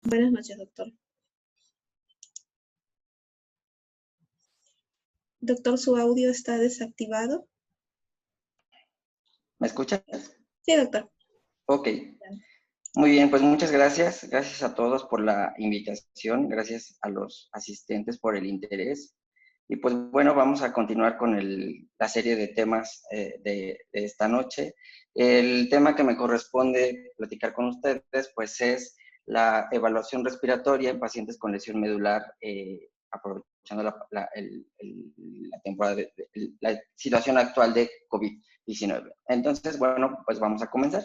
Buenas noches, doctor. Doctor, su audio está desactivado. ¿Me escuchas? Sí, doctor. Ok. Muy bien, pues muchas gracias. Gracias a todos por la invitación. Gracias a los asistentes por el interés. Y pues bueno, vamos a continuar con la serie de temas de esta noche. El tema que me corresponde platicar con ustedes, pues es la evaluación respiratoria en pacientes con lesión medular, aprovechando la temporada, la situación actual de COVID-19. Entonces, bueno, pues vamos a comenzar.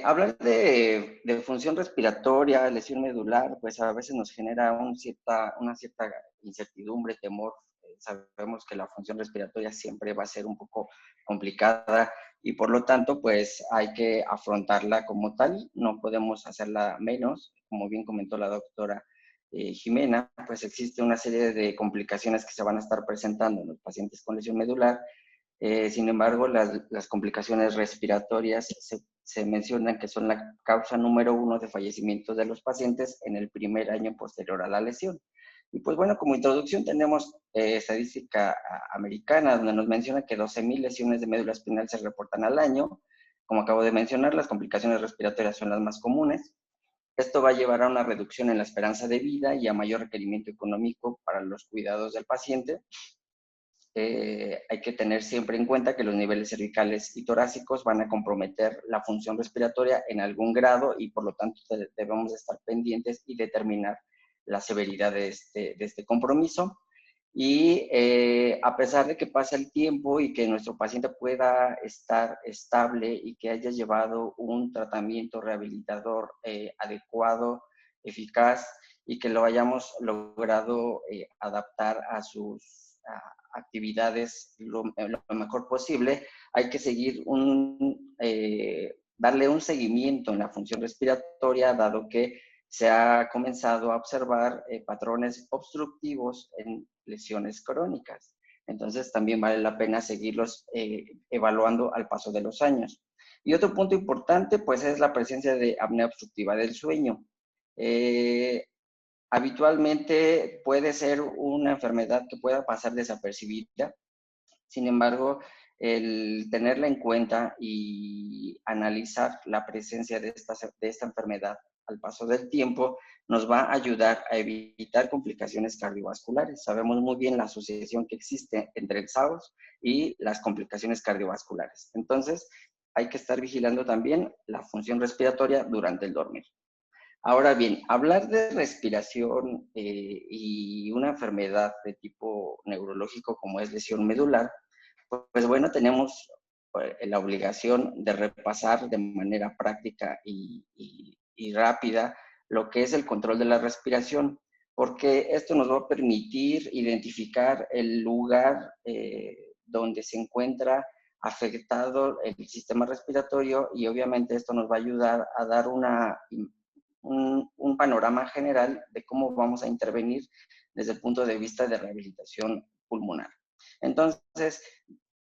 Hablar de función respiratoria, lesión medular, pues a veces nos genera una cierta incertidumbre, temor. Sabemos que la función respiratoria siempre va a ser un poco complicada y por lo tanto, pues hay que afrontarla como tal, no podemos hacerla menos. Como bien comentó la doctora Jimena, pues existe una serie de complicaciones que se van a estar presentando en los pacientes con lesión medular. Sin embargo, las complicaciones respiratorias se mencionan que son la causa número 1 de fallecimiento de los pacientes en el primer año posterior a la lesión. Y pues bueno, como introducción tenemos estadística americana, donde nos menciona que 12,000 lesiones de médula espinal se reportan al año. Como acabo de mencionar, las complicaciones respiratorias son las más comunes. Esto va a llevar a una reducción en la esperanza de vida y a mayor requerimiento económico para los cuidados del paciente. Hay que tener siempre en cuenta que los niveles cervicales y torácicos van a comprometer la función respiratoria en algún grado y por lo tanto debemos estar pendientes y determinar la severidad de este compromiso. Y a pesar de que pasa el tiempo y que nuestro paciente pueda estar estable y que haya llevado un tratamiento rehabilitador adecuado, eficaz, y que lo hayamos logrado adaptar a sus actividades lo mejor posible, hay que seguir darle un seguimiento en la función respiratoria, dado que se ha comenzado a observar patrones obstructivos en lesiones crónicas. Entonces, también vale la pena seguirlos evaluando al paso de los años. Y otro punto importante, pues, es la presencia de apnea obstructiva del sueño. Habitualmente puede ser una enfermedad que pueda pasar desapercibida. Sin embargo, el tenerla en cuenta y analizar la presencia de esta enfermedad al paso del tiempo nos va a ayudar a evitar complicaciones cardiovasculares. Sabemos muy bien la asociación que existe entre el SARS y las complicaciones cardiovasculares. Entonces, hay que estar vigilando también la función respiratoria durante el dormir. Ahora bien, hablar de respiración y una enfermedad de tipo neurológico como es lesión medular, pues bueno, tenemos la obligación de repasar de manera práctica y rápida lo que es el control de la respiración, porque esto nos va a permitir identificar el lugar donde se encuentra afectado el sistema respiratorio y obviamente esto nos va a ayudar a dar un panorama general de cómo vamos a intervenir desde el punto de vista de rehabilitación pulmonar. Entonces,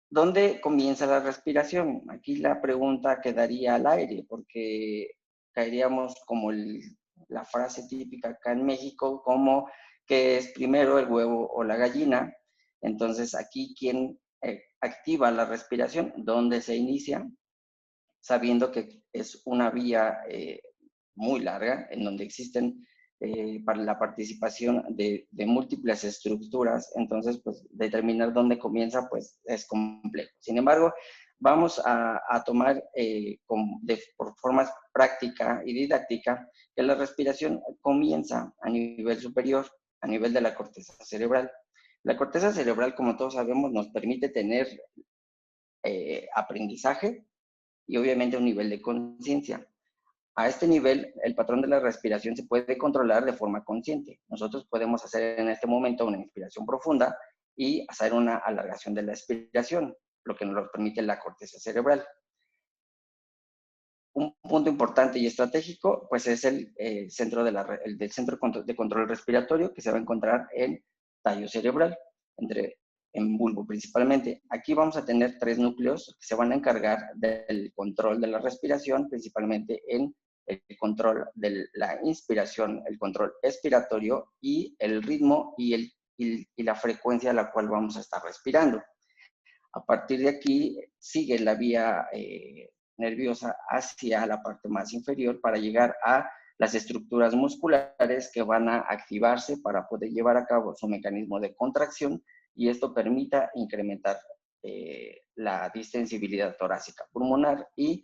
¿dónde comienza la respiración? Aquí la pregunta quedaría al aire, porque caeríamos como la frase típica acá en México, como que es primero el huevo o la gallina. Entonces, aquí, ¿quién activa la respiración? ¿Dónde se inicia? Sabiendo que es una vía muy larga, en donde existen para la participación de múltiples estructuras, entonces pues determinar dónde comienza pues es complejo. Sin embargo, vamos a tomar por forma práctica y didáctica que la respiración comienza a nivel superior, a nivel de la corteza cerebral. La corteza cerebral, como todos sabemos, nos permite tener aprendizaje y obviamente un nivel de conciencia. A este nivel, el patrón de la respiración se puede controlar de forma consciente. Nosotros podemos hacer en este momento una inspiración profunda y hacer una alargación de la expiración, lo que nos lo permite la corteza cerebral. Un punto importante y estratégico, pues es el centro de control respiratorio que se va a encontrar en tallo cerebral, en bulbo principalmente. Aquí vamos a tener 3 núcleos que se van a encargar del control de la respiración, principalmente en el control de la inspiración, el control expiratorio y el ritmo y la frecuencia a la cual vamos a estar respirando. A partir de aquí sigue la vía nerviosa hacia la parte más inferior para llegar a las estructuras musculares que van a activarse para poder llevar a cabo su mecanismo de contracción y esto permita incrementar la distensibilidad torácica pulmonar y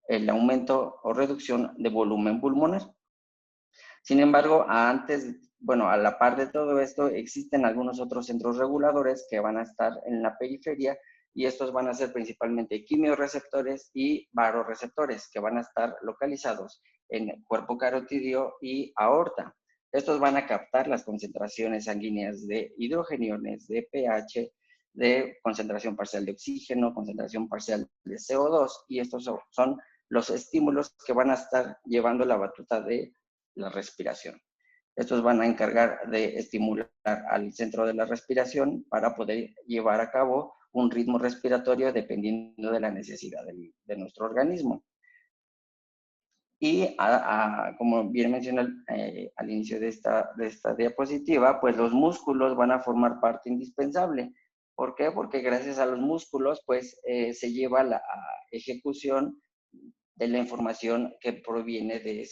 el aumento o reducción de volumen pulmonar. Sin embargo, a la par de todo esto, existen algunos otros centros reguladores que van a estar en la periferia y estos van a ser principalmente quimiorreceptores y varoreceptores que van a estar localizados en el cuerpo carotídeo y aorta. Estos van a captar las concentraciones sanguíneas de hidrogeniones, de pH, de concentración parcial de oxígeno, concentración parcial de CO2 y estos son los estímulos que van a estar llevando la batuta de la respiración. Estos van a encargar de estimular al centro de la respiración para poder llevar a cabo un ritmo respiratorio dependiendo de la necesidad de nuestro organismo. Y como bien mencioné al inicio de esta diapositiva, pues los músculos van a formar parte indispensable. ¿Por qué? Porque gracias a los músculos, pues se lleva la ejecución de la información que proviene de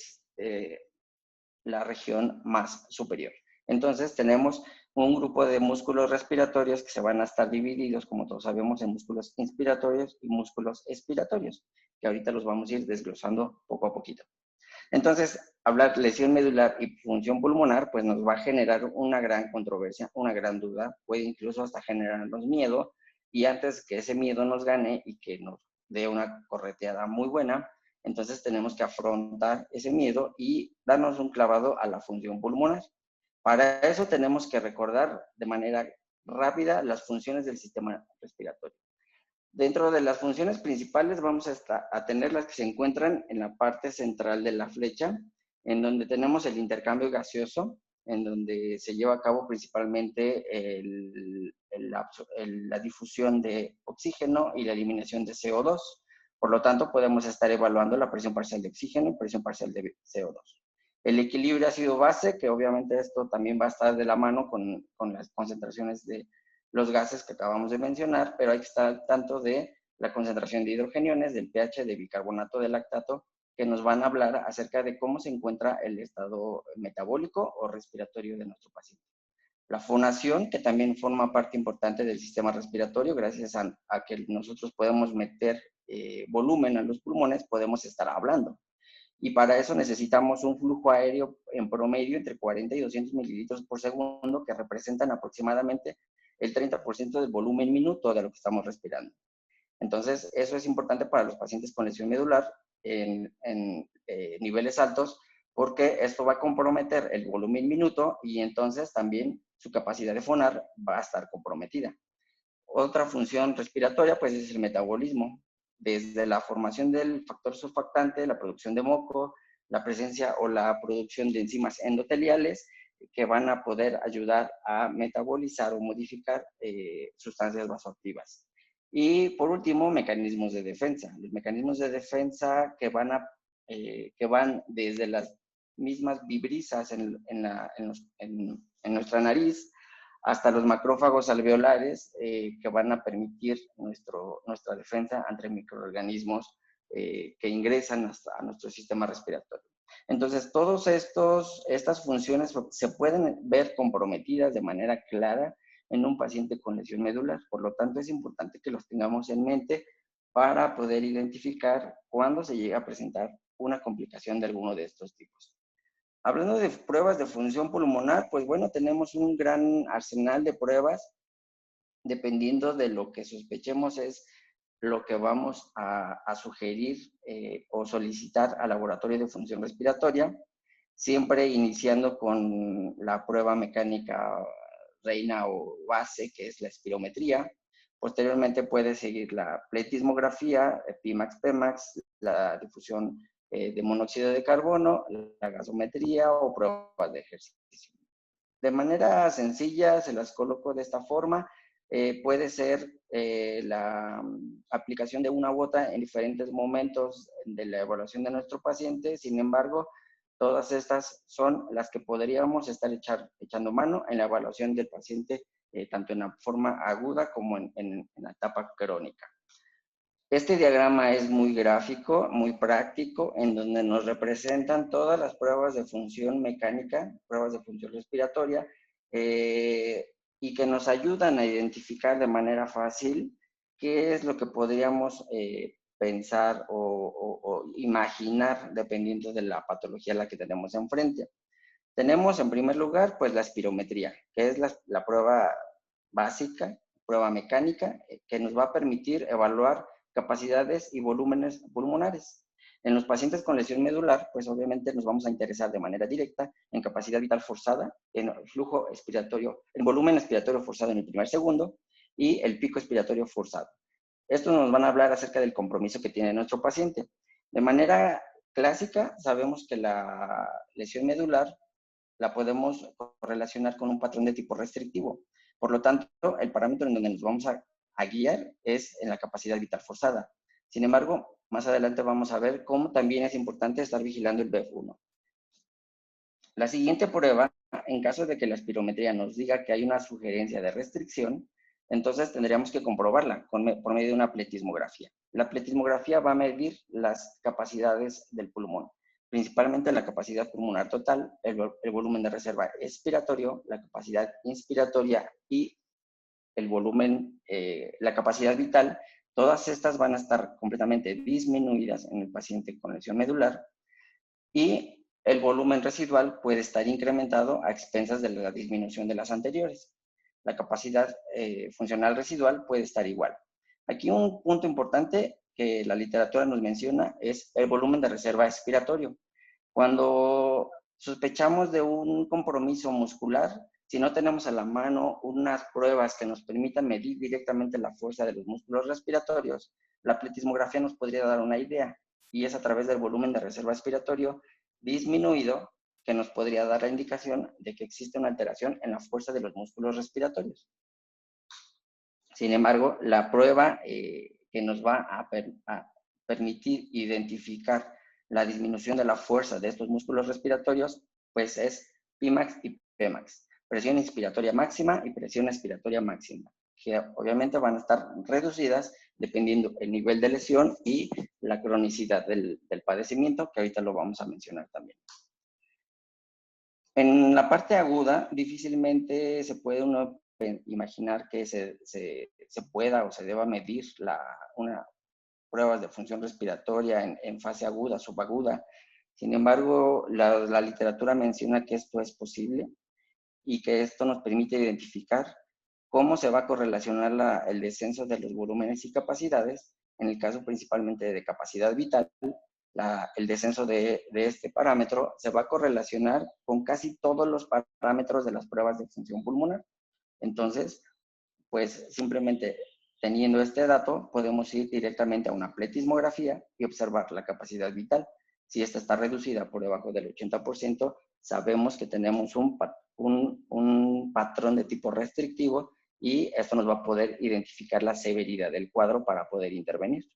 la región más superior. Entonces tenemos un grupo de músculos respiratorios que se van a estar divididos, como todos sabemos, en músculos inspiratorios y músculos expiratorios, que ahorita los vamos a ir desglosando poco a poquito. Entonces, hablar lesión medular y función pulmonar, pues nos va a generar una gran controversia, una gran duda, puede incluso hasta generarnos miedo, y antes que ese miedo nos gane y que nos dé una correteada muy buena, entonces tenemos que afrontar ese miedo y darnos un clavado a la función pulmonar. Para eso tenemos que recordar de manera rápida las funciones del sistema respiratorio. Dentro de las funciones principales vamos a tener las que se encuentran en la parte central de la flecha, en donde tenemos el intercambio gaseoso, en donde se lleva a cabo principalmente la difusión de oxígeno y la eliminación de CO2. Por lo tanto, podemos estar evaluando la presión parcial de oxígeno y presión parcial de CO2. El equilibrio ácido-base, que obviamente esto también va a estar de la mano con las concentraciones de los gases que acabamos de mencionar, pero hay que estar al tanto de la concentración de hidrogeniones, del pH, de bicarbonato de lactato, que nos van a hablar acerca de cómo se encuentra el estado metabólico o respiratorio de nuestro paciente. La fonación, que también forma parte importante del sistema respiratorio, gracias a que nosotros podemos meter volumen a los pulmones, podemos estar hablando. Y para eso necesitamos un flujo aéreo en promedio entre 40 y 200 mililitros por segundo, que representan aproximadamente el 30% del volumen minuto de lo que estamos respirando. Entonces, eso es importante para los pacientes con lesión medular en niveles altos, porque esto va a comprometer el volumen minuto y entonces también su capacidad de fonar va a estar comprometida. Otra función respiratoria, pues, es el metabolismo. Desde la formación del factor surfactante, la producción de moco, la presencia o la producción de enzimas endoteliales que van a poder ayudar a metabolizar o modificar sustancias vasoactivas. Y por último, mecanismos de defensa. Los mecanismos de defensa que van desde las mismas vibrisas en nuestra nariz hasta los macrófagos alveolares que van a permitir nuestra defensa ante microorganismos que ingresan a nuestro sistema respiratorio. Entonces, todas estas funciones se pueden ver comprometidas de manera clara en un paciente con lesión medular. Por lo tanto, es importante que los tengamos en mente para poder identificar cuándo se llega a presentar una complicación de alguno de estos tipos. Hablando de pruebas de función pulmonar, pues bueno, tenemos un gran arsenal de pruebas. Dependiendo de lo que sospechemos es lo que vamos a sugerir o solicitar al laboratorio de función respiratoria, siempre iniciando con la prueba mecánica reina o base, que es la espirometría. Posteriormente puede seguir la pletismografía, PIMAX, PEMAX, la difusión de monóxido de carbono, la gasometría o pruebas de ejercicio. De manera sencilla se las coloco de esta forma. puede ser la aplicación de una u otra en diferentes momentos de la evaluación de nuestro paciente. Sin embargo, todas estas son las que podríamos estar echando mano en la evaluación del paciente, tanto en la forma aguda como en la etapa crónica. Este diagrama es muy gráfico, muy práctico, en donde nos representan todas las pruebas de función mecánica, pruebas de función respiratoria, y que nos ayudan a identificar de manera fácil qué es lo que podríamos pensar o imaginar dependiendo de la patología a la que tenemos enfrente. Tenemos en primer lugar pues la espirometría, que es la prueba básica, prueba mecánica, que nos va a permitir evaluar capacidades y volúmenes pulmonares. En los pacientes con lesión medular, pues obviamente nos vamos a interesar de manera directa en capacidad vital forzada, en el flujo expiratorio, el volumen expiratorio forzado en el primer segundo y el pico expiratorio forzado. Estos nos van a hablar acerca del compromiso que tiene nuestro paciente. De manera clásica, sabemos que la lesión medular la podemos relacionar con un patrón de tipo restrictivo. Por lo tanto, el parámetro en donde nos vamos a guiar es en la capacidad vital forzada. Sin embargo, más adelante vamos a ver cómo también es importante estar vigilando el BF1. La siguiente prueba, en caso de que la espirometría nos diga que hay una sugerencia de restricción, entonces tendríamos que comprobarla por medio de una pletismografía. La pletismografía va a medir las capacidades del pulmón, principalmente la capacidad pulmonar total, el volumen de reserva expiratorio, la capacidad inspiratoria y el volumen, la capacidad vital. Todas estas van a estar completamente disminuidas en el paciente con lesión medular y el volumen residual puede estar incrementado a expensas de la disminución de las anteriores. La capacidad funcional residual puede estar igual. Aquí un punto importante que la literatura nos menciona es el volumen de reserva expiratorio. Cuando sospechamos de un compromiso muscular, si no tenemos a la mano unas pruebas que nos permitan medir directamente la fuerza de los músculos respiratorios, la pletismografía nos podría dar una idea, y es a través del volumen de reserva expiratorio disminuido que nos podría dar la indicación de que existe una alteración en la fuerza de los músculos respiratorios. Sin embargo, la prueba que nos va a permitir identificar la disminución de la fuerza de estos músculos respiratorios, pues es Pimax y Pmax, presión inspiratoria máxima y presión expiratoria máxima, que obviamente van a estar reducidas dependiendo el nivel de lesión y la cronicidad del padecimiento, que ahorita lo vamos a mencionar también. En la parte aguda, difícilmente se puede uno imaginar que se pueda o se deba medir una pruebas de función respiratoria en fase aguda, subaguda. Sin embargo, la literatura menciona que esto es posible y que esto nos permite identificar cómo se va a correlacionar el descenso de los volúmenes y capacidades, en el caso principalmente de capacidad vital. El descenso de este parámetro se va a correlacionar con casi todos los parámetros de las pruebas de función pulmonar. Entonces, pues simplemente teniendo este dato, podemos ir directamente a una pletismografía y observar la capacidad vital. Si esta está reducida por debajo del 80%, sabemos que tenemos un patrón de tipo restrictivo y esto nos va a poder identificar la severidad del cuadro para poder intervenir.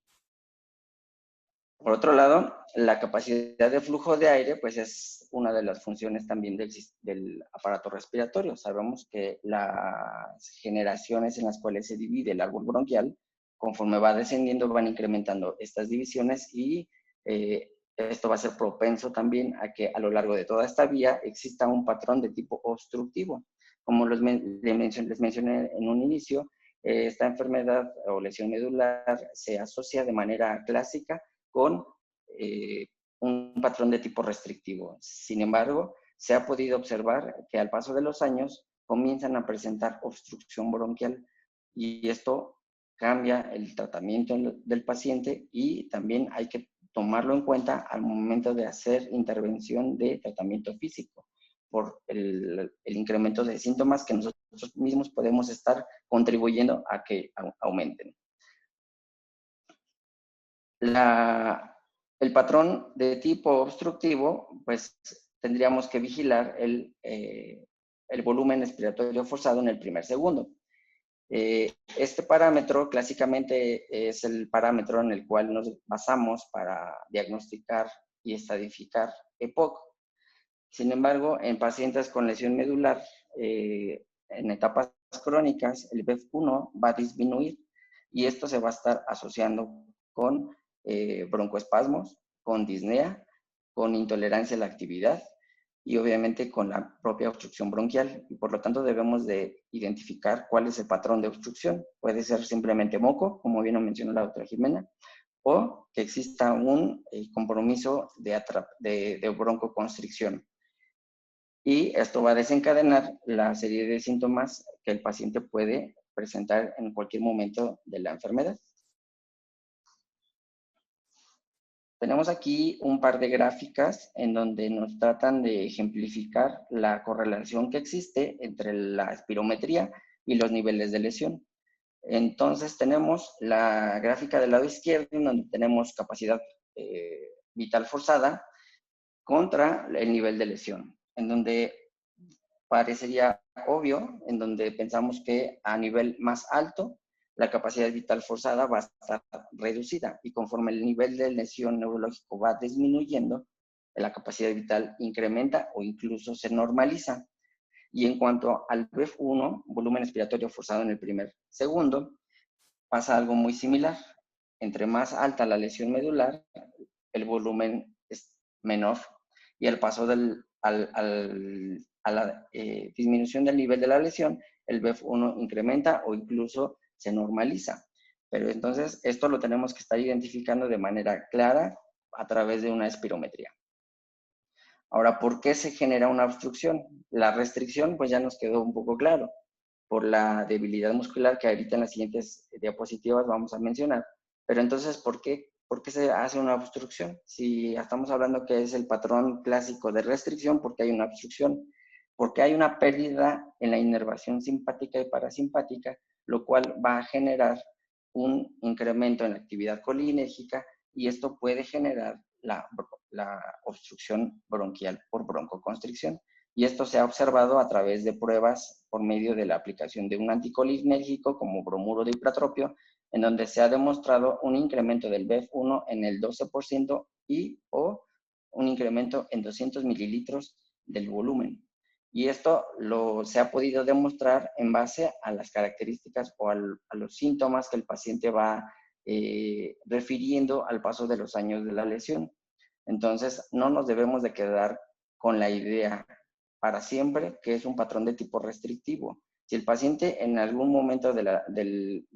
Por otro lado, la capacidad de flujo de aire, pues es una de las funciones también del aparato respiratorio. Sabemos que las generaciones en las cuales se divide el árbol bronquial, conforme va descendiendo, van incrementando estas divisiones y esto va a ser propenso también a que a lo largo de toda esta vía exista un patrón de tipo obstructivo. Como les mencioné en un inicio, esta enfermedad o lesión medular se asocia de manera clásica con un patrón de tipo restrictivo. Sin embargo, se ha podido observar que al paso de los años comienzan a presentar obstrucción bronquial y esto cambia el tratamiento del paciente y también hay que tomarlo en cuenta al momento de hacer intervención de tratamiento físico por el incremento de síntomas que nosotros mismos podemos estar contribuyendo a que aumenten. El patrón de tipo obstructivo, pues tendríamos que vigilar el volumen expiratorio forzado en el primer segundo. Este parámetro clásicamente es el parámetro en el cual nos basamos para diagnosticar y estadificar EPOC. Sin embargo, en pacientes con lesión medular, en etapas crónicas, el BEF1 va a disminuir y esto se va a estar asociando con broncoespasmos, con disnea, con intolerancia a la actividad y obviamente con la propia obstrucción bronquial. Y por lo tanto debemos de identificar cuál es el patrón de obstrucción. Puede ser simplemente moco, como bien lo mencionó la doctora Jimena, o que exista un compromiso de broncoconstricción. Y esto va a desencadenar la serie de síntomas que el paciente puede presentar en cualquier momento de la enfermedad. Tenemos aquí un par de gráficas en donde nos tratan de ejemplificar la correlación que existe entre la espirometría y los niveles de lesión. Entonces tenemos la gráfica del lado izquierdo, en donde tenemos capacidad vital forzada contra el nivel de lesión, en donde parecería obvio, en donde pensamos que a nivel más alto la capacidad vital forzada va a estar reducida y conforme el nivel de lesión neurológico va disminuyendo, la capacidad vital incrementa o incluso se normaliza. Y en cuanto al BEF1, volumen expiratorio forzado en el primer segundo, pasa algo muy similar. Entre más alta la lesión medular, el volumen es menor y al paso a la disminución del nivel de la lesión, el BEF1 incrementa o incluso se normaliza. Pero entonces esto lo tenemos que estar identificando de manera clara a través de una espirometría. Ahora, ¿por qué se genera una obstrucción? La restricción, pues ya nos quedó un poco claro, por la debilidad muscular que ahorita en las siguientes diapositivas vamos a mencionar. Pero entonces, ¿por qué se hace una obstrucción? Si estamos hablando que es el patrón clásico de restricción, ¿por qué hay una obstrucción? Porque hay una pérdida en la inervación simpática y parasimpática, lo cual va a generar un incremento en la actividad colinérgica y esto puede generar la obstrucción bronquial por broncoconstricción. Y esto se ha observado a través de pruebas por medio de la aplicación de un anticolinérgico como bromuro de ipratropio, en donde se ha demostrado un incremento del BEF1 en el 12% y o un incremento en 200 mililitros del volumen. Y esto se ha podido demostrar en base a las características o a los síntomas que el paciente va refiriendo al paso de los años de la lesión. Entonces, no nos debemos de quedar con la idea para siempre que es un patrón de tipo restrictivo. Si el paciente en algún momento de la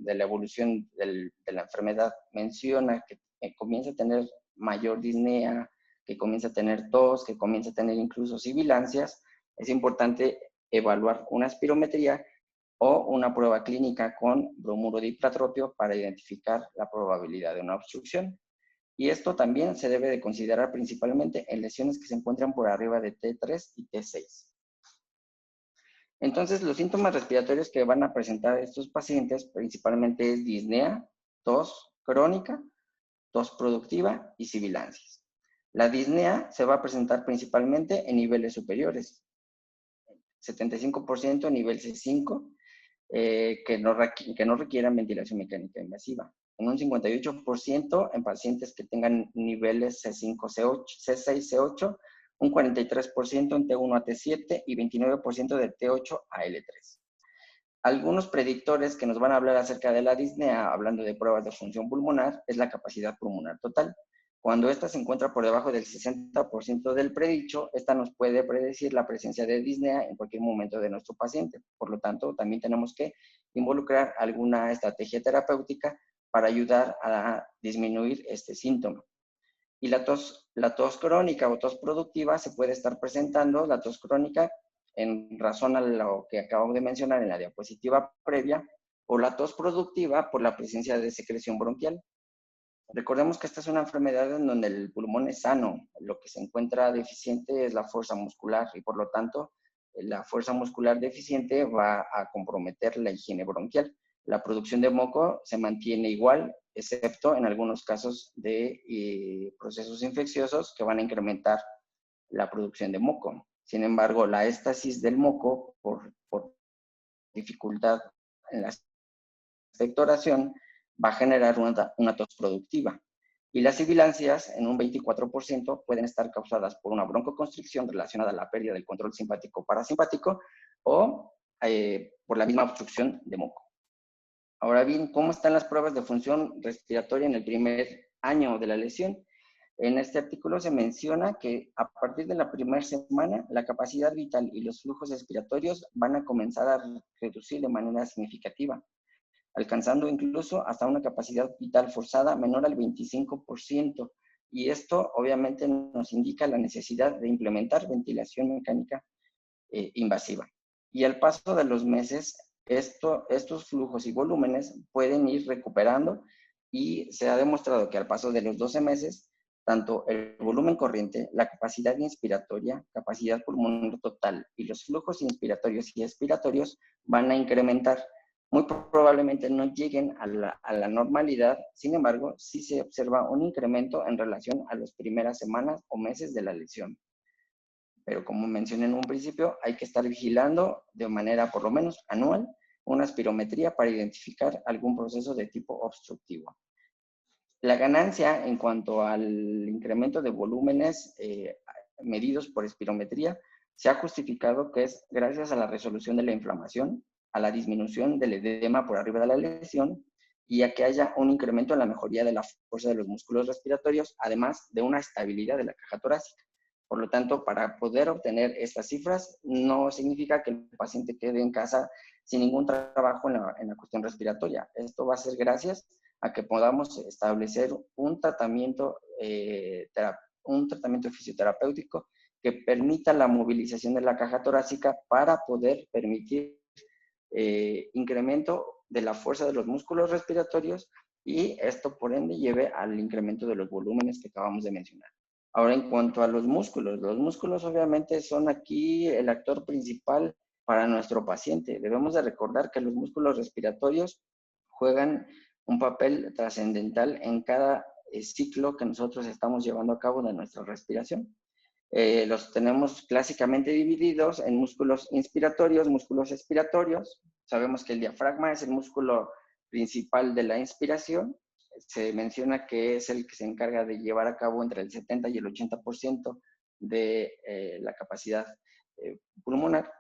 evolución de la enfermedad menciona que comienza a tener mayor disnea, que comienza a tener tos, que comienza a tener incluso sibilancias, es importante evaluar una espirometría o una prueba clínica con bromuro de ipratropio para identificar la probabilidad de una obstrucción. Y esto también se debe de considerar principalmente en lesiones que se encuentran por arriba de T3 y T6. Entonces, los síntomas respiratorios que van a presentar estos pacientes principalmente es disnea, tos crónica, tos productiva y sibilancias. La disnea se va a presentar principalmente en niveles superiores, 75% nivel C5, que no requieran ventilación mecánica invasiva. En un 58% en pacientes que tengan niveles C5, C8, C6, C8, un 43% en T1 a T7 y 29% de T8 a L3. Algunos predictores que nos van a hablar acerca de la disnea, hablando de pruebas de función pulmonar, es la capacidad pulmonar total. Cuando esta se encuentra por debajo del 60% del predicho, esta nos puede predecir la presencia de disnea en cualquier momento de nuestro paciente. Por lo tanto, también tenemos que involucrar alguna estrategia terapéutica para ayudar a disminuir este síntoma. Y la tos crónica o tos productiva se puede estar presentando, la tos crónica, en razón a lo que acabo de mencionar en la diapositiva previa, o la tos productiva por la presencia de secreción bronquial. Recordemos que esta es una enfermedad en donde el pulmón es sano, lo que se encuentra deficiente es la fuerza muscular y por lo tanto la fuerza muscular deficiente va a comprometer la higiene bronquial. La producción de moco se mantiene igual, excepto en algunos casos de procesos infecciosos que van a incrementar la producción de moco. Sin embargo, la éstasis del moco por dificultad en la expectoración va a generar una tos productiva. Y las sibilancias, en un 24%, pueden estar causadas por una broncoconstricción relacionada a la pérdida del control simpático-parasimpático o por la misma obstrucción de moco. Ahora bien, ¿cómo están las pruebas de función respiratoria en el primer año de la lesión? En este artículo se menciona que a partir de la primera semana, la capacidad vital y los flujos respiratorios van a comenzar a reducir de manera significativa, alcanzando incluso hasta una capacidad vital forzada menor al 25%. Y esto obviamente nos indica la necesidad de implementar ventilación mecánica invasiva. Y al paso de los meses, estos flujos y volúmenes pueden ir recuperando y se ha demostrado que al paso de los 12 meses, tanto el volumen corriente, la capacidad inspiratoria, capacidad pulmonar total y los flujos inspiratorios y expiratorios van a incrementar. Muy probablemente no lleguen a la normalidad, sin embargo, sí se observa un incremento en relación a las primeras semanas o meses de la lesión. Pero como mencioné en un principio, hay que estar vigilando de manera por lo menos anual una espirometría para identificar algún proceso de tipo obstructivo. La ganancia en cuanto al incremento de volúmenes medidos por espirometría se ha justificado que es gracias a la resolución de la inflamación, a la disminución del edema por arriba de la lesión y a que haya un incremento en la mejoría de la fuerza de los músculos respiratorios, además de una estabilidad de la caja torácica. Por lo tanto, para poder obtener estas cifras, no significa que el paciente quede en casa sin ningún trabajo en la cuestión respiratoria. Esto va a ser gracias a que podamos establecer un tratamiento fisioterapéutico que permita la movilización de la caja torácica para poder permitir incremento de la fuerza de los músculos respiratorios y esto por ende lleve al incremento de los volúmenes que acabamos de mencionar. Ahora, en cuanto a los músculos obviamente son aquí el actor principal para nuestro paciente. Debemos de recordar que los músculos respiratorios juegan un papel trascendental en cada ciclo que nosotros estamos llevando a cabo de nuestra respiración. Los tenemos clásicamente divididos en músculos inspiratorios, músculos expiratorios. Sabemos que el diafragma es el músculo principal de la inspiración. Se menciona que es el que se encarga de llevar a cabo entre el 70 y el 80% de la capacidad pulmonar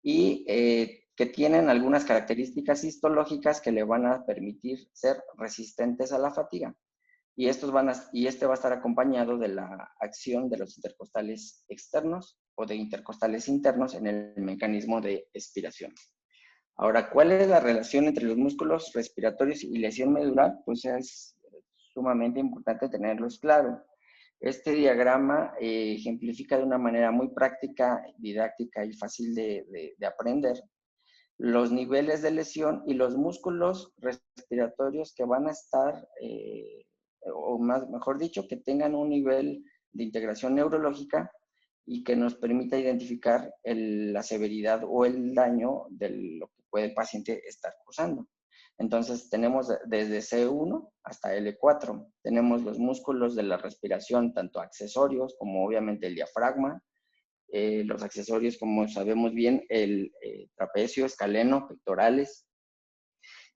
y que tienen algunas características histológicas que le van a permitir ser resistentes a la fatiga. Y este va a estar acompañado de la acción de los intercostales externos o de intercostales internos en el mecanismo de expiración. Ahora, ¿cuál es la relación entre los músculos respiratorios y lesión medular? Pues es sumamente importante tenerlos claro. Este diagrama ejemplifica de una manera muy práctica, didáctica y fácil de aprender los niveles de lesión y los músculos respiratorios que van a estar, mejor dicho, que tengan un nivel de integración neurológica y que nos permita identificar la severidad o el daño de lo que puede el paciente estar cursando. Entonces, tenemos desde C1 hasta L4. Tenemos los músculos de la respiración, tanto accesorios como obviamente el diafragma. Los accesorios, como sabemos bien, el trapecio, escaleno, pectorales.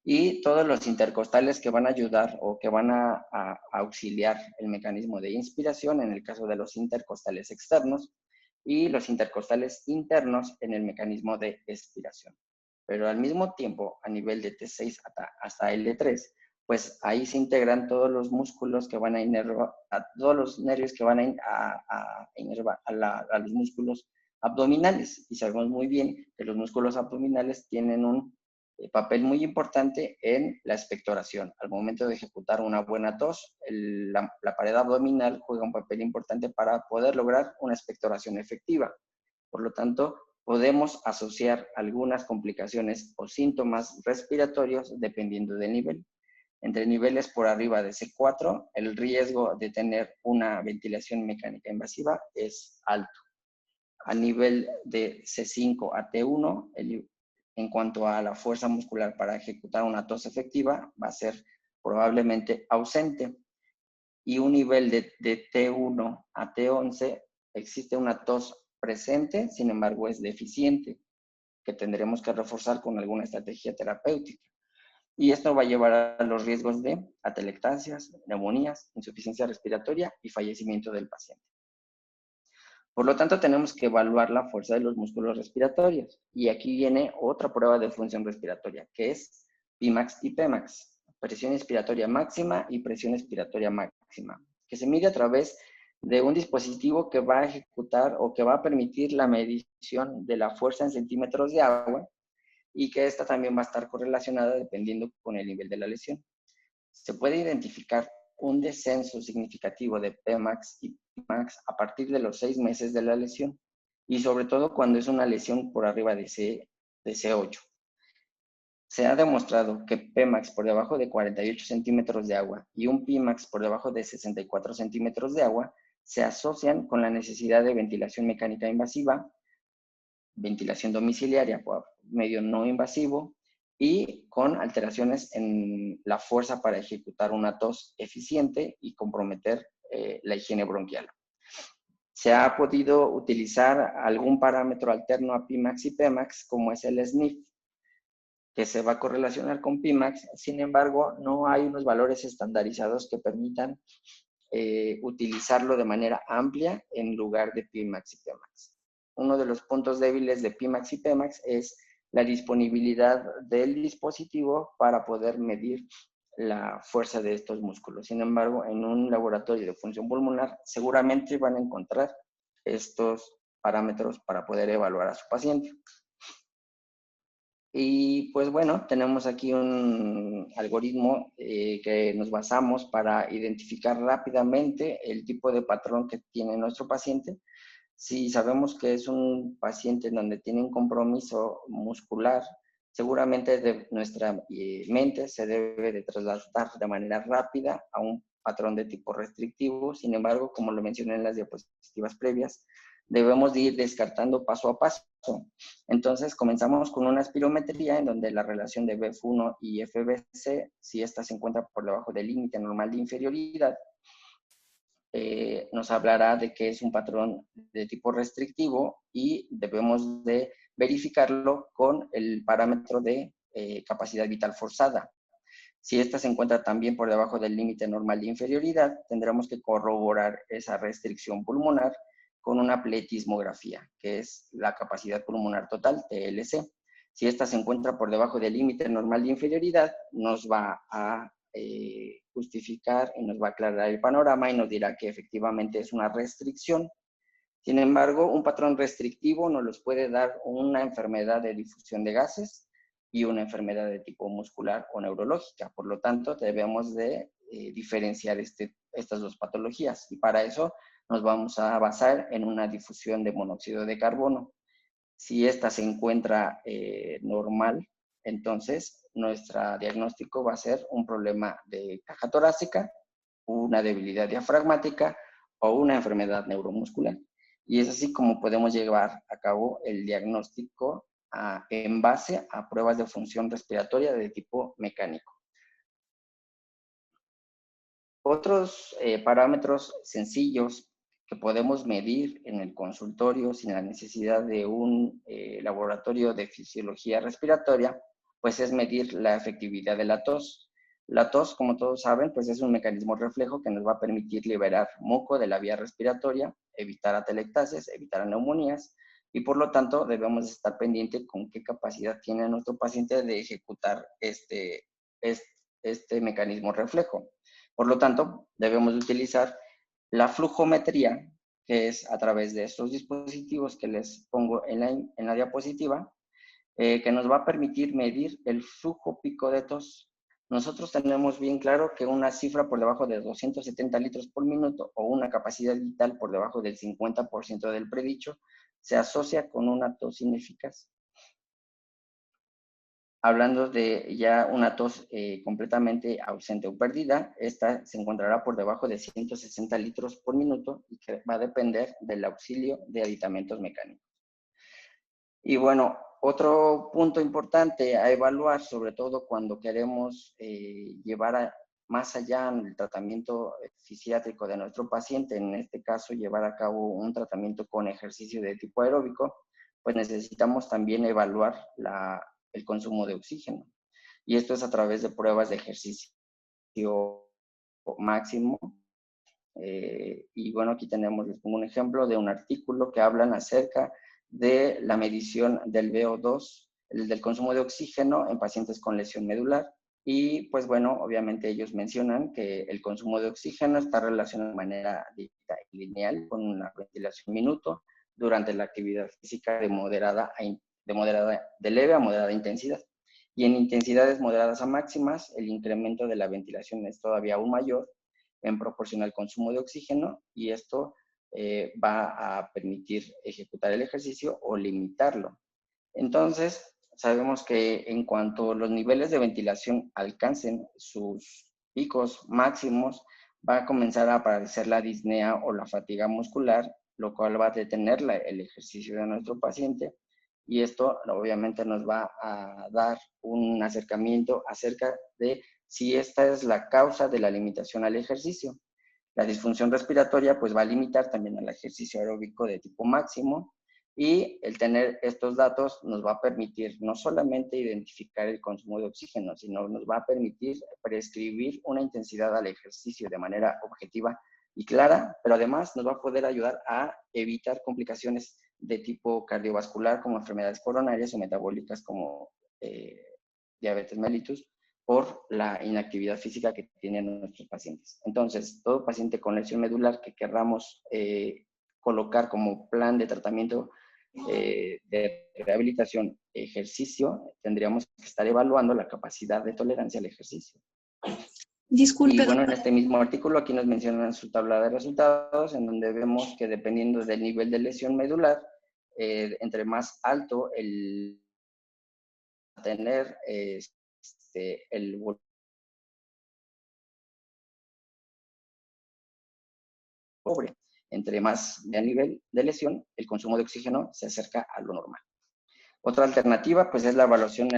Y todos los intercostales que van a ayudar o que van a auxiliar el mecanismo de inspiración en el caso de los intercostales externos y los intercostales internos en el mecanismo de expiración. Pero al mismo tiempo, a nivel de T6 hasta L3, pues ahí se integran todos los músculos que van a inervar, todos los nervios que van a inervar a los músculos abdominales. Y sabemos muy bien que los músculos abdominales tienen un papel muy importante en la expectoración. Al momento de ejecutar una buena tos, la pared abdominal juega un papel importante para poder lograr una expectoración efectiva. Por lo tanto, podemos asociar algunas complicaciones o síntomas respiratorios dependiendo del nivel. Entre niveles por arriba de C4, el riesgo de tener una ventilación mecánica invasiva es alto. A nivel de C5 a T1, en cuanto a la fuerza muscular para ejecutar una tos efectiva, va a ser probablemente ausente. Y un nivel de T1 a T11, existe una tos presente, sin embargo es deficiente, que tendremos que reforzar con alguna estrategia terapéutica. Y esto va a llevar a los riesgos de atelectasias, neumonías, insuficiencia respiratoria y fallecimiento del paciente. Por lo tanto, tenemos que evaluar la fuerza de los músculos respiratorios. Y aquí viene otra prueba de función respiratoria, que es Pimax y Pemax, presión inspiratoria máxima y presión expiratoria máxima, que se mide a través de un dispositivo que va a ejecutar o que va a permitir la medición de la fuerza en centímetros de agua y que esta también va a estar correlacionada dependiendo con el nivel de la lesión. Se puede identificar un descenso significativo de Pmax y Pmax a partir de los 6 meses de la lesión y sobre todo cuando es una lesión por arriba de C8. Se ha demostrado que Pmax por debajo de 48 centímetros de agua y un Pmax por debajo de 64 centímetros de agua se asocian con la necesidad de ventilación mecánica invasiva, ventilación domiciliaria por medio no invasivo y con alteraciones en la fuerza para ejecutar una tos eficiente y comprometer la higiene bronquial. Se ha podido utilizar algún parámetro alterno a Pimax y Pmax, como es el SNF, que se va a correlacionar con Pimax. Sin embargo, no hay unos valores estandarizados que permitan utilizarlo de manera amplia en lugar de Pimax y Pmax. Uno de los puntos débiles de Pimax y Pmax es la disponibilidad del dispositivo para poder medir la fuerza de estos músculos. Sin embargo, en un laboratorio de función pulmonar seguramente van a encontrar estos parámetros para poder evaluar a su paciente. Y pues bueno, tenemos aquí un algoritmo que nos basamos para identificar rápidamente el tipo de patrón que tiene nuestro paciente. Si sabemos que es un paciente en donde tiene un compromiso muscular, seguramente nuestra mente se debe de trasladar de manera rápida a un patrón de tipo restrictivo. Sin embargo, como lo mencioné en las diapositivas previas, debemos de ir descartando paso a paso. Entonces, comenzamos con una espirometría en donde la relación de BF1 y FBC, si esta se encuentra por debajo del límite normal de inferioridad, nos hablará de que es un patrón de tipo restrictivo y debemos de verificarlo con el parámetro de capacidad vital forzada. Si esta se encuentra también por debajo del límite normal de inferioridad, tendremos que corroborar esa restricción pulmonar con una pletismografía, que es la capacidad pulmonar total, TLC. Si esta se encuentra por debajo del límite normal de inferioridad, nos va a justificar y nos va a aclarar el panorama y nos dirá que efectivamente es una restricción. Sin embargo, un patrón restrictivo nos los puede dar una enfermedad de difusión de gases y una enfermedad de tipo muscular o neurológica. Por lo tanto, debemos de diferenciar estas dos patologías y para eso nos vamos a basar en una difusión de monóxido de carbono. Si esta se encuentra normal, entonces nuestro diagnóstico va a ser un problema de caja torácica, una debilidad diafragmática o una enfermedad neuromuscular. Y es así como podemos llevar a cabo el diagnóstico en base a pruebas de función respiratoria de tipo mecánico. Otros parámetros sencillos que podemos medir en el consultorio sin la necesidad de un laboratorio de fisiología respiratoria, pues es medir la efectividad de la tos. La tos, como todos saben, pues es un mecanismo reflejo que nos va a permitir liberar moco de la vía respiratoria, evitar atelectasias, evitar neumonías, y por lo tanto debemos estar pendientes con qué capacidad tiene nuestro paciente de ejecutar este mecanismo reflejo. Por lo tanto, debemos utilizar la flujometría, que es a través de estos dispositivos que les pongo en la diapositiva, que nos va a permitir medir el flujo pico de tos. Nosotros tenemos bien claro que una cifra por debajo de 270 litros por minuto o una capacidad vital por debajo del 50% del predicho se asocia con una tos ineficaz. Hablando de ya una tos completamente ausente o perdida, esta se encontrará por debajo de 160 litros por minuto y que va a depender del auxilio de aditamentos mecánicos. Y bueno, otro punto importante a evaluar, sobre todo cuando queremos llevar más allá en el tratamiento fisiátrico de nuestro paciente, en este caso llevar a cabo un tratamiento con ejercicio de tipo aeróbico, pues necesitamos también evaluar el consumo de oxígeno. y esto es a través de pruebas de ejercicio máximo. Y bueno, aquí tenemos, les pongo un ejemplo de un artículo que hablan acerca de la medición del VO2, del consumo de oxígeno en pacientes con lesión medular. Y pues bueno, obviamente ellos mencionan que el consumo de oxígeno está relacionado de manera directa y lineal con una ventilación minuto durante la actividad física de leve a moderada intensidad. Y en intensidades moderadas a máximas, el incremento de la ventilación es todavía aún mayor en proporción al consumo de oxígeno, y esto va a permitir ejecutar el ejercicio o limitarlo. Entonces, sabemos que en cuanto los niveles de ventilación alcancen sus picos máximos, va a comenzar a aparecer la disnea o la fatiga muscular, lo cual va a detener el ejercicio de nuestro paciente, y esto obviamente nos va a dar un acercamiento acerca de si esta es la causa de la limitación al ejercicio. La disfunción respiratoria pues va a limitar también al ejercicio aeróbico de tipo máximo, y el tener estos datos nos va a permitir no solamente identificar el consumo de oxígeno, sino nos va a permitir prescribir una intensidad al ejercicio de manera objetiva y clara, pero además nos va a poder ayudar a evitar complicaciones de tipo cardiovascular como enfermedades coronarias o metabólicas como diabetes mellitus, por la inactividad física que tienen nuestros pacientes. Entonces, todo paciente con lesión medular que querramos colocar como plan de tratamiento de rehabilitación ejercicio, tendríamos que estar evaluando la capacidad de tolerancia al ejercicio. Disculpe, Y bueno, en doctor. este mismo artículo aquí nos mencionan su tabla de resultados, en donde vemos que dependiendo del nivel de lesión medular, entre más alto el tener el pobre. Entre más de nivel de lesión, el consumo de oxígeno se acerca a lo normal. Otra alternativa, pues, es la evaluación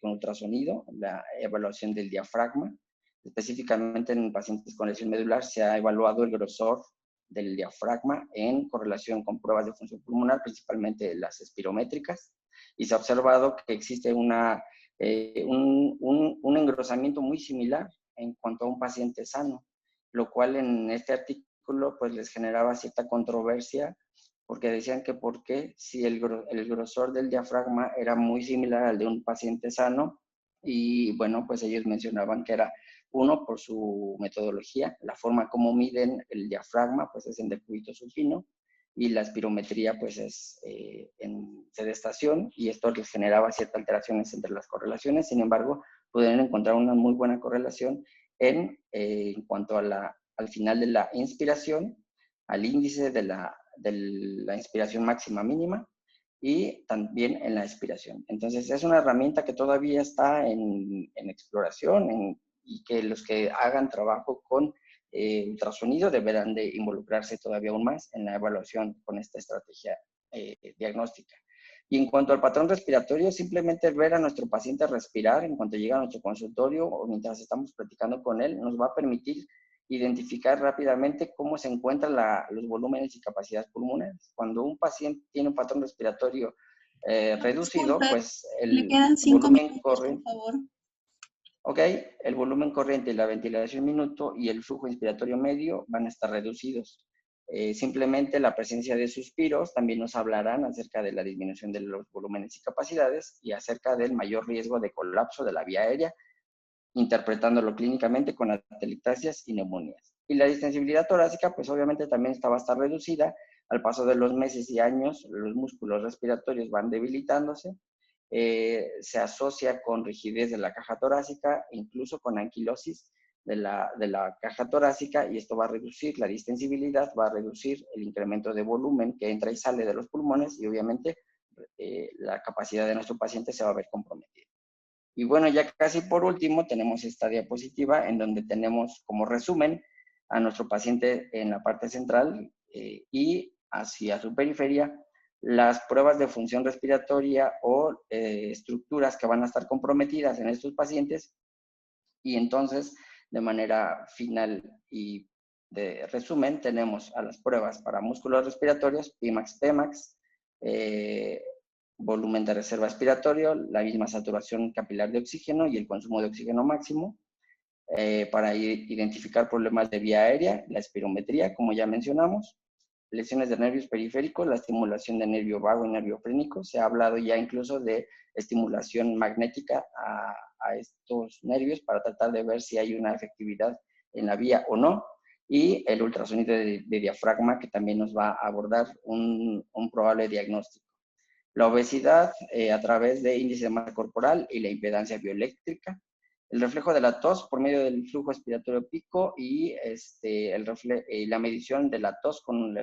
con ultrasonido, la evaluación del diafragma. Específicamente en pacientes con lesión medular se ha evaluado el grosor del diafragma en correlación con pruebas de función pulmonar, principalmente las espirométricas, y se ha observado que existe un engrosamiento muy similar en cuanto a un paciente sano, lo cual en este artículo pues les generaba cierta controversia, porque decían que por qué si el grosor del diafragma era muy similar al de un paciente sano, y bueno, pues ellos mencionaban que era uno por su metodología, la forma como miden el diafragma pues es en decúbito supino, y la espirometría pues es en sedestación, y esto les generaba ciertas alteraciones entre las correlaciones. Sin embargo, pudieron encontrar una muy buena correlación en cuanto a al final de la inspiración, al índice de la inspiración máxima mínima, y también en la expiración. Entonces, es una herramienta que todavía está en exploración, y que los que hagan trabajo con ultrasonido deberán de involucrarse todavía aún más en la evaluación con esta estrategia diagnóstica. Y en cuanto al patrón respiratorio, simplemente ver a nuestro paciente respirar en cuanto llega a nuestro consultorio o mientras estamos platicando con él, nos va a permitir identificar rápidamente cómo se encuentran los volúmenes y capacidades pulmonares. Cuando un paciente tiene un patrón respiratorio reducido, Disculpe, pues le el quedan 5 volumen minutos, por corriente, favor. ok, el volumen corriente, la ventilación minuto y el flujo inspiratorio medio van a estar reducidos. Simplemente la presencia de suspiros también nos hablarán acerca de la disminución de los volúmenes y capacidades, y acerca del mayor riesgo de colapso de la vía aérea, interpretándolo clínicamente con atelectasias y neumonías. Y la distensibilidad torácica, pues obviamente también va a estar reducida. Al paso de los meses y años, los músculos respiratorios van debilitándose, se asocia con rigidez de la caja torácica, incluso con anquilosis de la caja torácica, y esto va a reducir la distensibilidad, va a reducir el incremento de volumen que entra y sale de los pulmones, y obviamente la capacidad de nuestro paciente se va a ver comprometida. Y bueno, ya casi por último tenemos esta diapositiva en donde tenemos como resumen a nuestro paciente en la parte central, y hacia su periferia las pruebas de función respiratoria o estructuras que van a estar comprometidas en estos pacientes. Y entonces, de manera final y de resumen, tenemos a las pruebas para músculos respiratorios, PIMAX, PEMAX, volumen de reserva expiratorio, la misma saturación capilar de oxígeno y el consumo de oxígeno máximo, para identificar problemas de vía aérea, la espirometría, como ya mencionamos, lesiones de nervios periféricos, la estimulación de nervio vago y nervio frénico. Se ha hablado ya incluso de estimulación magnética a estos nervios para tratar de ver si hay una efectividad en la vía o no. Y el ultrasonido de diafragma, que también nos va a abordar un probable diagnóstico. La obesidad a través de índice de masa corporal y la impedancia bioeléctrica. El reflejo de la tos por medio del flujo expiratorio pico y la medición de la tos con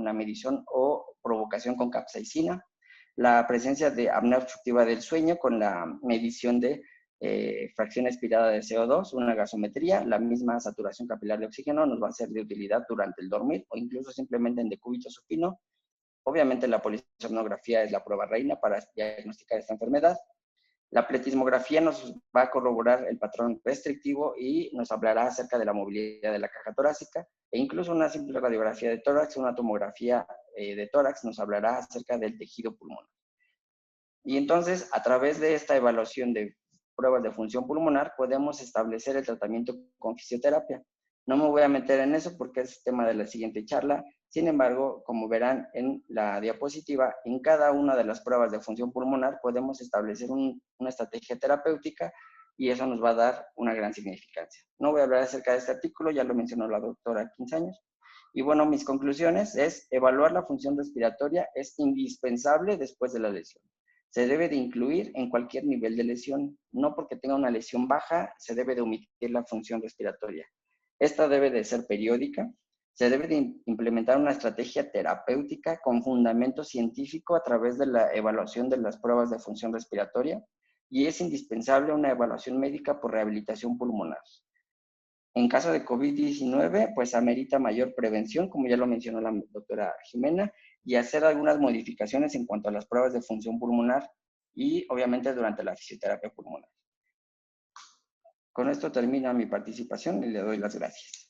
la medición o provocación con capsaicina. La presencia de apnea obstructiva del sueño con la medición de fracción expirada de CO2, una gasometría, la misma saturación capilar de oxígeno nos va a ser de utilidad durante el dormir o incluso simplemente en decúbito supino. Obviamente la polisomnografía es la prueba reina para diagnosticar esta enfermedad. La pletismografía nos va a corroborar el patrón restrictivo y nos hablará acerca de la movilidad de la caja torácica, e incluso una simple radiografía de tórax, una tomografía de tórax nos hablará acerca del tejido pulmonar. Y entonces, a través de esta evaluación de pruebas de función pulmonar, podemos establecer el tratamiento con fisioterapia. No me voy a meter en eso porque es tema de la siguiente charla. Sin embargo, como verán en la diapositiva, en cada una de las pruebas de función pulmonar podemos establecer una estrategia terapéutica y eso nos va a dar una gran significancia. No voy a hablar acerca de este artículo, ya lo mencionó la doctora 15 años. Y bueno, mis conclusiones es evaluar la función respiratoria es indispensable después de la lesión. Se debe de incluir en cualquier nivel de lesión. No porque tenga una lesión baja, se debe de omitir la función respiratoria. Esta debe de ser periódica. Se debe de implementar una estrategia terapéutica con fundamento científico a través de la evaluación de las pruebas de función respiratoria. Y es indispensable una evaluación médica por rehabilitación pulmonar. En caso de COVID-19, pues amerita mayor prevención, como ya lo mencionó la doctora Jimena, y hacer algunas modificaciones en cuanto a las pruebas de función pulmonar y obviamente durante la fisioterapia pulmonar. Con esto termina mi participación y le doy las gracias.